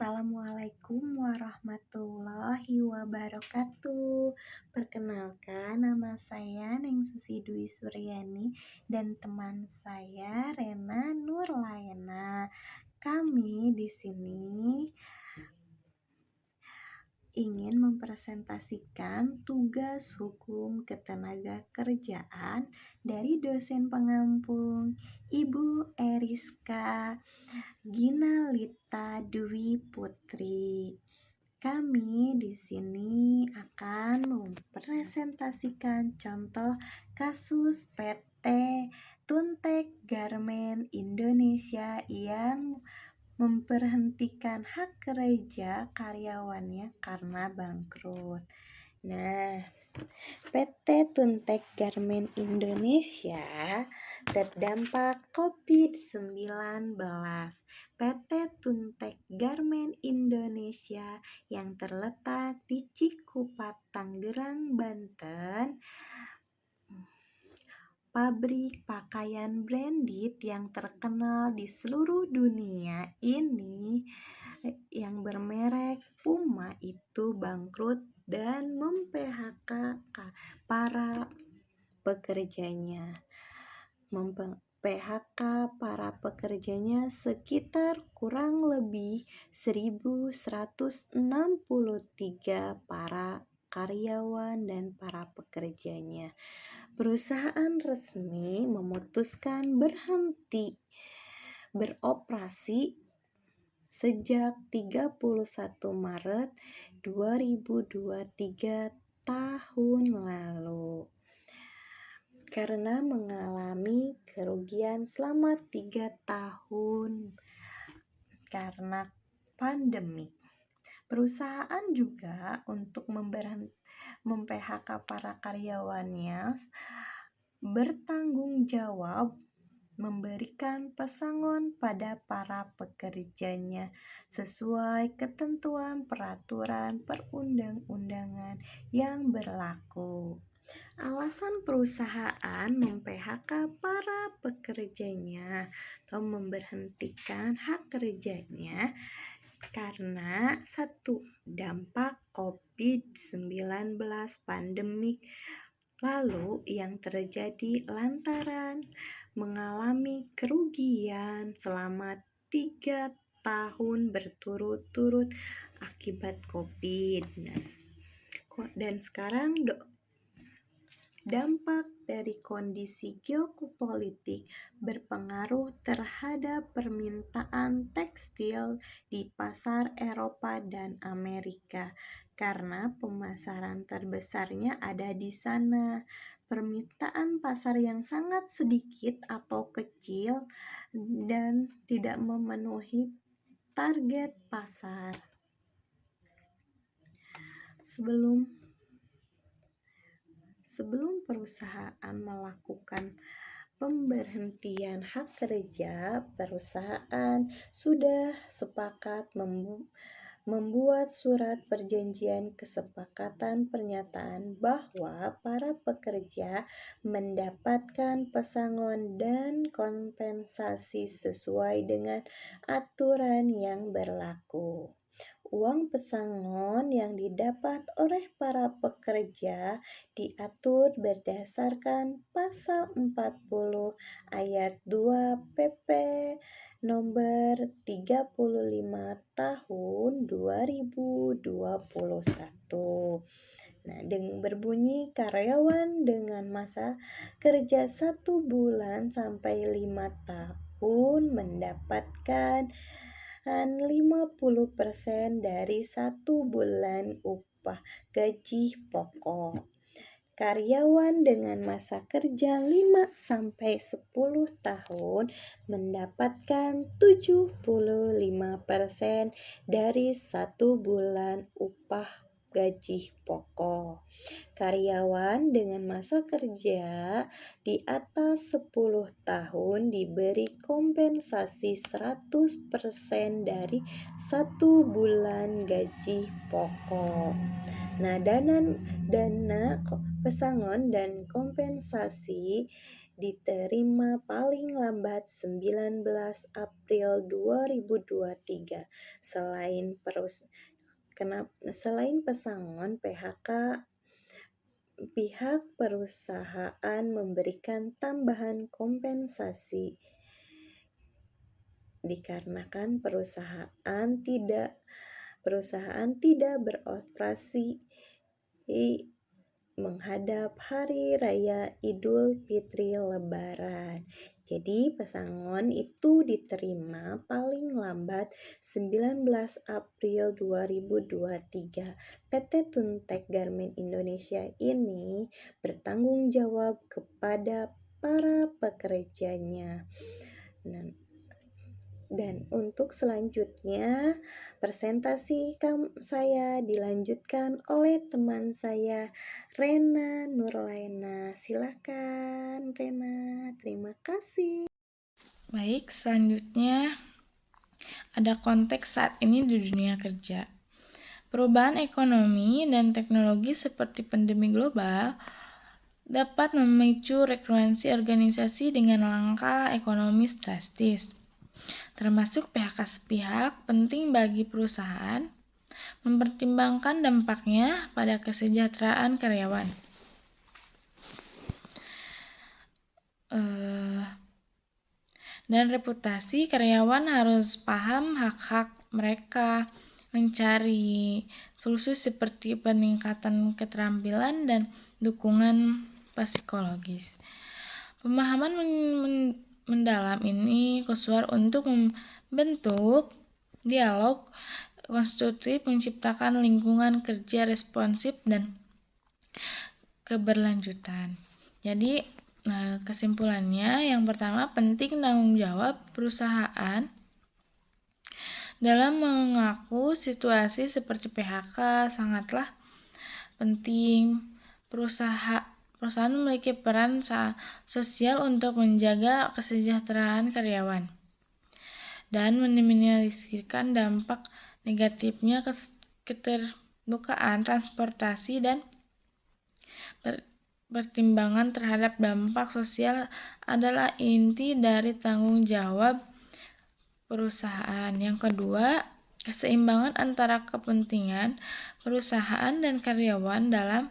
Assalamualaikum warahmatullahi wabarakatuh. Perkenalkan, nama saya Neng Susi Dwi Suryani dan teman saya Rena Nurlayana. Kami di sini ingin mempresentasikan tugas hukum ketenagakerjaan dari dosen pengampung Ibu Eriska Ginalita Dwi Putri. Kami di sini akan mempresentasikan contoh kasus PT Tuntek Garmen Indonesia yang memberhentikan hak kerja karyawannya karena bangkrut. Nah, PT Tuntek Garmen Indonesia terdampak COVID-19. PT Tuntek Garmen Indonesia yang terletak di Cikupa, Tangerang, Banten, pabrik pakaian branded yang terkenal di seluruh dunia ini yang bermerek Puma itu bangkrut dan mem-PHK para pekerjanya. Mem-PHK para pekerjanya sekitar kurang lebih 1.163 para karyawan dan para pekerjanya. Perusahaan resmi memutuskan berhenti beroperasi sejak 31 Maret 2023 tahun lalu karena mengalami kerugian selama 3 tahun karena pandemi. Perusahaan juga untuk mem-PHK para karyawannya bertanggung jawab memberikan pesangon pada para pekerjanya sesuai ketentuan peraturan perundang-undangan yang berlaku. Alasan perusahaan mem-PHK para pekerjanya atau memberhentikan hak kerjanya karena satu, dampak COVID-19 pandemik lalu yang terjadi lantaran mengalami kerugian selama 3 tahun berturut-turut akibat COVID. Dan sekarang dampak dari kondisi geopolitik berpengaruh terhadap permintaan tekstil di pasar Eropa dan Amerika karena pemasaran terbesarnya ada di sana. Permintaan pasar yang sangat sedikit atau kecil dan tidak memenuhi target pasar. Sebelum perusahaan melakukan pemberhentian hak kerja, perusahaan sudah sepakat membuat surat perjanjian kesepakatan pernyataan bahwa para pekerja mendapatkan pesangon dan kompensasi sesuai dengan aturan yang berlaku. Uang pesangon yang didapat oleh para pekerja diatur berdasarkan pasal 40 ayat 2 PP nomor 35 tahun 2021. Nah, dengan berbunyi karyawan dengan masa kerja 1 bulan sampai 5 tahun mendapatkan 50% dari 1 bulan upah gaji pokok. Karyawan dengan masa kerja 5 sampai 10 tahun mendapatkan 75% dari 1 bulan upah gaji pokok. Karyawan dengan masa kerja di atas 10 tahun diberi kompensasi 100% dari 1 bulan gaji pokok. Nah, dana pesangon dan kompensasi diterima paling lambat 19 April 2023. Selain pesangon PHK, pihak perusahaan memberikan tambahan kompensasi dikarenakan perusahaan tidak beroperasi menghadap Hari Raya Idul Fitri Lebaran. Jadi pesangon itu diterima paling lambat 19 April 2023. PT Tuntek Garmen Indonesia ini bertanggung jawab kepada para pekerjanya. Dan untuk selanjutnya, presentasi saya dilanjutkan oleh teman saya, Rena Nurlaina. Silakan, Rena. Terima kasih. Baik, selanjutnya ada konteks saat ini di dunia kerja. Perubahan ekonomi dan teknologi seperti pandemi global dapat memicu rekrudensi organisasi dengan langkah ekonomis drastis. Termasuk PHK sepihak, penting bagi perusahaan mempertimbangkan dampaknya pada kesejahteraan karyawan. Dan reputasi karyawan harus paham hak-hak mereka, mencari solusi seperti peningkatan keterampilan dan dukungan psikologis. Pemahaman mendalam ini krusial untuk membentuk dialog konstruktif, menciptakan lingkungan kerja responsif dan keberlanjutan. Jadi kesimpulannya, yang pertama, penting tanggung jawab perusahaan dalam mengaku situasi seperti PHK sangatlah penting. Perusahaan memiliki peran sosial untuk menjaga kesejahteraan karyawan dan meminimalisir dampak negatifnya keterbukaan transportasi dan pertimbangan terhadap dampak sosial adalah inti dari tanggung jawab perusahaan. Yang kedua, keseimbangan antara kepentingan perusahaan dan karyawan dalam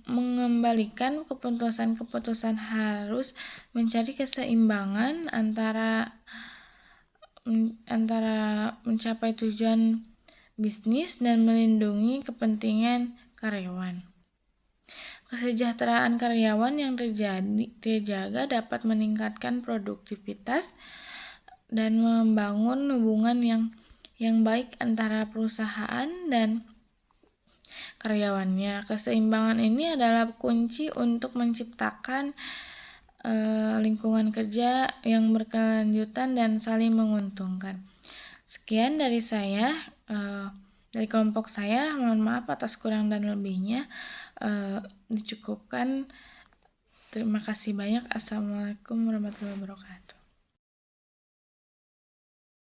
mengembalikan keputusan harus mencari keseimbangan antara mencapai tujuan bisnis dan melindungi kepentingan karyawan. Kesejahteraan karyawan yang terjaga dapat meningkatkan produktivitas dan membangun hubungan yang baik antara perusahaan dan karyawannya. Keseimbangan ini adalah kunci untuk menciptakan lingkungan kerja yang berkelanjutan dan saling menguntungkan. Sekian dari saya, dari kelompok saya. Mohon maaf atas kurang dan lebihnya. Dicukupkan. Terima kasih banyak. Assalamualaikum warahmatullahi wabarakatuh.